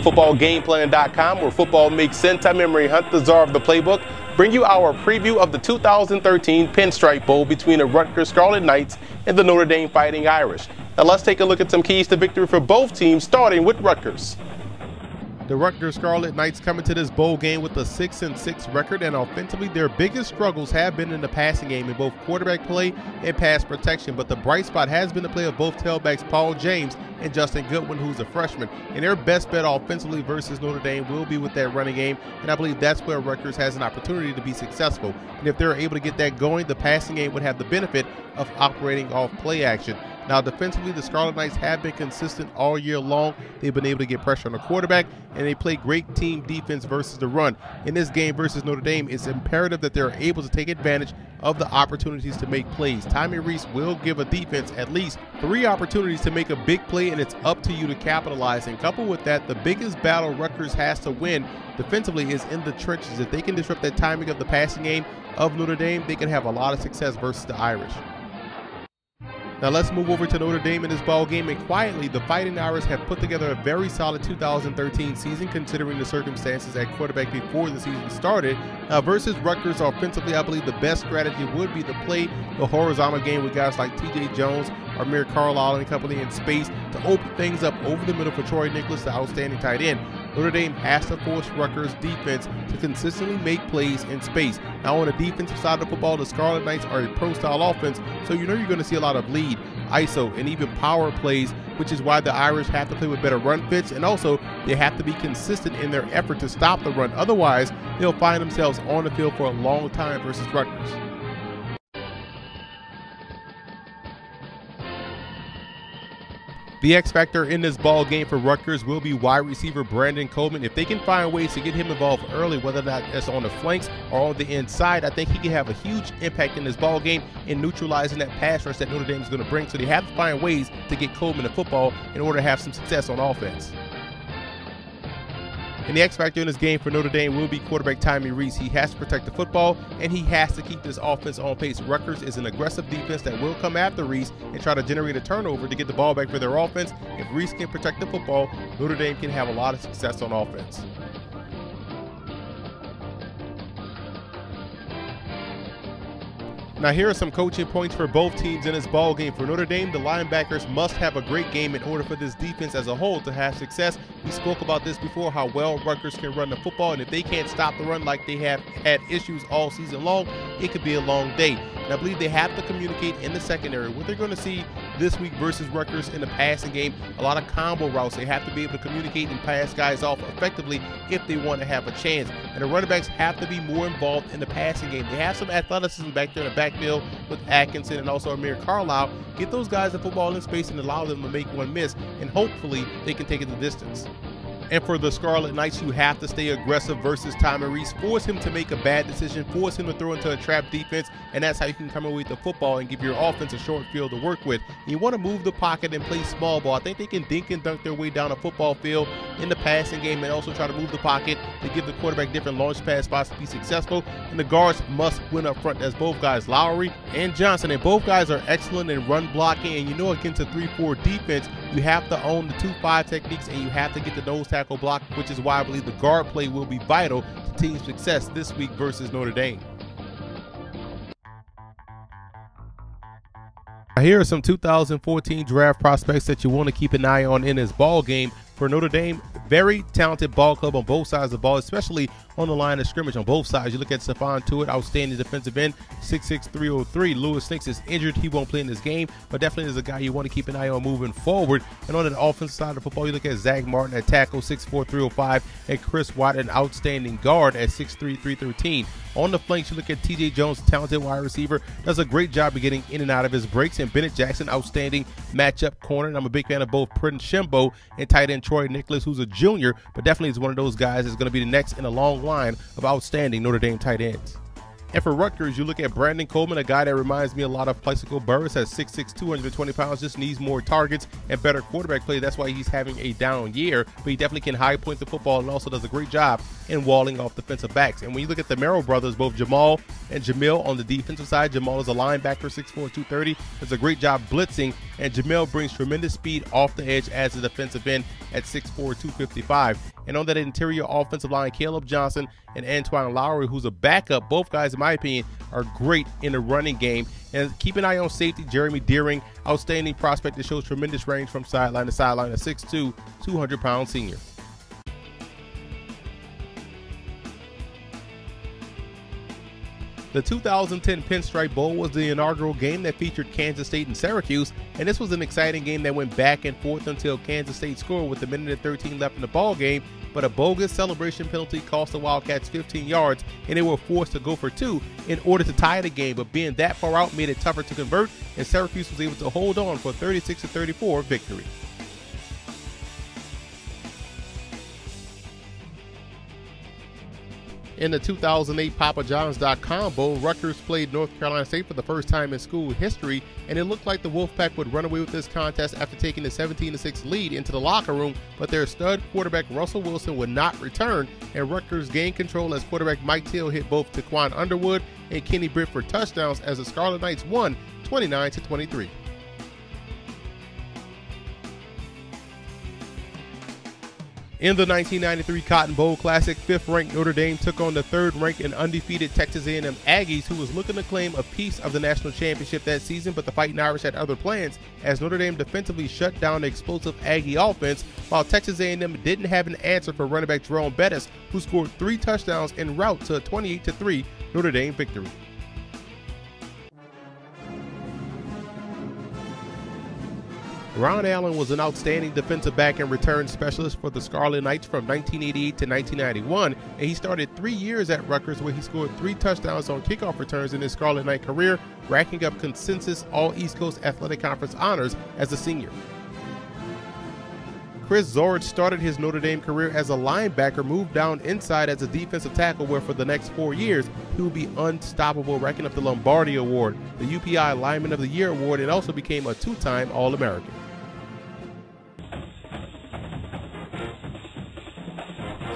footballgameplan.com, where football makes sense. I'm Emory Hunt, the czar of the playbook. Bring you our preview of the 2013 Pinstripe Bowl between the Rutgers Scarlet Knights and the Notre Dame Fighting Irish. Now let's take a look at some keys to victory for both teams, starting with Rutgers. The Rutgers Scarlet Knights coming to this bowl game with a 6-6 record, and offensively their biggest struggles have been in the passing game in both quarterback play and pass protection. But the bright spot has been the play of both tailbacks Paul James and Justin Goodwin, who's a freshman. And their best bet offensively versus Notre Dame will be with that running game, and I believe that's where Rutgers has an opportunity to be successful. And if they're able to get that going, the passing game would have the benefit of operating off play action. Now, defensively, the Scarlet Knights have been consistent all year long. They've been able to get pressure on the quarterback, and they play great team defense versus the run. In this game versus Notre Dame, it's imperative that they're able to take advantage of the opportunities to make plays. Rees will give a defense at least 3 opportunities to make a big play, and it's up to you to capitalize. And coupled with that, the biggest battle Rutgers has to win defensively is in the trenches. If they can disrupt that timing of the passing game of Notre Dame, they can have a lot of success versus the Irish. Now let's move over to Notre Dame in this ball game, and quietly the Fighting Irish have put together a very solid 2013 season considering the circumstances at quarterback before the season started. Now versus Rutgers offensively, I believe the best strategy would be to play the horizontal game with guys like TJ Jones, Amir Carlisle and company in space to open things up over the middle for Troy Nicholas, the outstanding tight end. Notre Dame has to force Rutgers' defense to consistently make plays in space. Now on the defensive side of the football, the Scarlet Knights are a pro-style offense, so you know you're going to see a lot of lead, ISO, and even power plays, which is why the Irish have to play with better run fits, and also they have to be consistent in their effort to stop the run. Otherwise, they'll find themselves on the field for a long time versus Rutgers. The X factor in this ball game for Rutgers will be wide receiver Brandon Coleman. If they can find ways to get him involved early, whether that's on the flanks or on the inside, I think he can have a huge impact in this ball game in neutralizing that pass rush that Notre Dame is going to bring. So they have to find ways to get Coleman the football in order to have some success on offense. And the X factor in this game for Notre Dame will be quarterback Rees. He has to protect the football, and he has to keep this offense on pace. Rutgers is an aggressive defense that will come after Rees and try to generate a turnover to get the ball back for their offense. If Rees can protect the football, Notre Dame can have a lot of success on offense. Now here are some coaching points for both teams in this ball game. For Notre Dame, the linebackers must have a great game in order for this defense as a whole to have success. We spoke about this before, how well Rutgers can run the football, and if they can't stop the run like they have had issues all season long, it could be a long day. And I believe they have to communicate in the secondary. What they're going to see this week versus Rutgers in the passing game, a lot of combo routes. They have to be able to communicate and pass guys off effectively if they want to have a chance. And the running backs have to be more involved in the passing game. They have some athleticism back there in the backfield with Atkinson and also Amir Carlisle. Get those guys the football in space and allow them to make one miss, and hopefully they can take it the distance. And for the Scarlet Knights, you have to stay aggressive versus Rees. Force him to make a bad decision, force him to throw into a trap defense, and that's how you can come away with the football and give your offense a short field to work with. And you want to move the pocket and play small ball. I think they can dink and dunk their way down a football field in the passing game, and also try to move the pocket to give the quarterback different launch pad spots to be successful. And the guards must win up front. That's both guys, Lowry and Johnson, and both guys are excellent in run blocking. And you know, against a 3-4 defense, you have to own the 2-5 techniques, and you have to get the nose tackle block, which is why I believe the guard play will be vital to team success this week versus Notre Dame. Now here are some 2014 draft prospects that you want to keep an eye on in this ball game. For Notre Dame, very talented ball club on both sides of the ball, especially on the line of scrimmage on both sides. You look at Stephon Tuitt, outstanding defensive end, 6'6", 303. Lewis Snicks is injured. He won't play in this game, but definitely is a guy you want to keep an eye on moving forward. And on the offensive side of the football, you look at Zach Martin at tackle, 6'4", 305, and Chris Watt, an outstanding guard at 6'3", 313. On the flanks, you look at TJ Jones, talented wide receiver, does a great job of getting in and out of his breaks, and Bennett Jackson, outstanding matchup corner. And I'm a big fan of both Prince Shimbo and tight end Troy Nicholas, who's a junior, but definitely is one of those guys that's going to be the next in a long line of outstanding Notre Dame tight ends. And for Rutgers, you look at Brandon Coleman, a guy that reminds me a lot of Plaxico Burress, at 6'6", 220 pounds, just needs more targets and better quarterback play. That's why he's having a down year, but he definitely can high point the football and also does a great job in walling off defensive backs. And when you look at the Merrill brothers, both Jamal and Jamil on the defensive side, Jamal is a linebacker, 6'4", 230, does a great job blitzing, and Jamil brings tremendous speed off the edge as a defensive end at 6'4", 255. And on that interior offensive line, Caleb Johnson and Antoine Lowry, who's a backup, both guys, in my opinion, are great in the running game. And keep an eye on safety Jeremy Deering, outstanding prospect that shows tremendous range from sideline to sideline, a 6'2", 200-pound senior. The 2010 Pinstripe Bowl was the inaugural game that featured Kansas State and Syracuse, and this was an exciting game that went back and forth until Kansas State scored with a minute and 13 left in the ball game, but a bogus celebration penalty cost the Wildcats 15 yards, and they were forced to go for 2 in order to tie the game, but being that far out made it tougher to convert, and Syracuse was able to hold on for a 36-34 victory. In the 2008 PapaJohns.com Bowl, Rutgers played North Carolina State for the first time in school history, and it looked like the Wolfpack would run away with this contest after taking the 17-6 lead into the locker room, but their stud quarterback Russell Wilson would not return, and Rutgers gained control as quarterback Mike Till hit both Taquan Underwood and Kenny Britt for touchdowns as the Scarlet Knights won 29-23. In the 1993 Cotton Bowl Classic, 5th-ranked Notre Dame took on the 3rd-ranked and undefeated Texas A&M Aggies, who was looking to claim a piece of the national championship that season, but the Fighting Irish had other plans as Notre Dame defensively shut down the explosive Aggie offense, while Texas A&M didn't have an answer for running back Jerome Bettis, who scored 3 touchdowns en route to a 28-3 Notre Dame victory. Ron Allen was an outstanding defensive back and return specialist for the Scarlet Knights from 1988 to 1991, and he started 3 years at Rutgers where he scored 3 touchdowns on kickoff returns in his Scarlet Knight career, racking up consensus All-East Coast Athletic Conference honors as a senior. Chris Zorich started his Notre Dame career as a linebacker, moved down inside as a defensive tackle, where for the next 4 years he would be unstoppable, racking up the Lombardi Award, the UPI Lineman of the Year Award, and also became a 2-time All-American.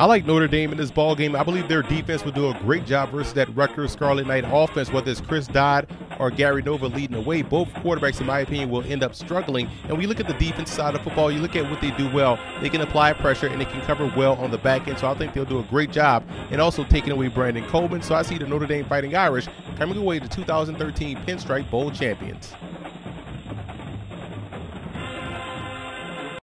I like Notre Dame in this ball game. I believe their defense will do a great job versus that Rutgers Scarlet Knight offense, whether it's Chris Dodd or Gary Nova leading the way. Both quarterbacks, in my opinion, will end up struggling. And we look at the defense side of football, you look at what they do well. They can apply pressure and they can cover well on the back end. So I think they'll do a great job, and also taking away Brandon Coleman. So I see the Notre Dame Fighting Irish coming away the 2013 Pinstripe Bowl champions.